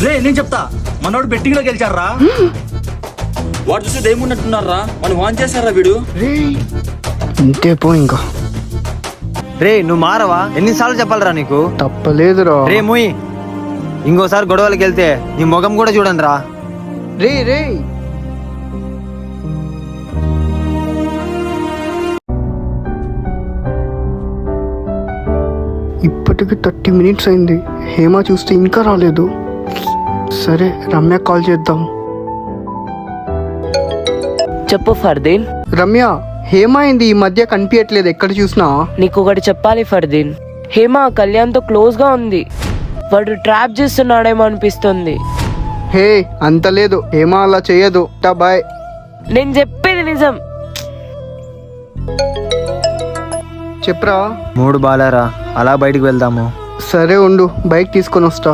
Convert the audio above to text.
రే నేను చెప్తా మనోడు బెట్టింగ్ లో గెలిచారా. వాడు చూస్తే ఏమున్నట్టున్నారా, మనం వాన్ చేశారా వీడు. రే ఇంతే పో ఇంకా. రే నువ్వు మారవా, ఎన్నిసార్లు చెప్పాలరా నీకు. తప్పలేదురా. రే ముయ్, ఇంకోసారి గొడవలకి వెళ్తే నీ ముఖం కూడా చూడండి రా. రే రే ఇప్పటికి 30 minutes అయింది. హేమ చూస్తే ఇంకా రాలేదు. సరే రమ్య కాల్ చేద్దాం. చెప్పు ఫర్దీన్. రమ్య, హేమ అయింది ఈ మధ్య కనిపించట్లేదు ఎక్కడ చూసినా. నీకు ఒకటి చెప్పాలి ఫర్దీన్, హేమ కళ్యాణ్తో క్లోజ్ గా ఉంది. వాడు ట్రాప్ చేస్తున్నాడేమో అనిపిస్తుంది. హే అంత లేదు, హేమ అలా చేయదు. బాయ్. నేను చెప్పేది నిజం. చెప్పరా. మూడు బాలారా, అలా బయటికి వెళ్దాము. సరే ఉండు, బైక్ తీసుకొని వస్తా.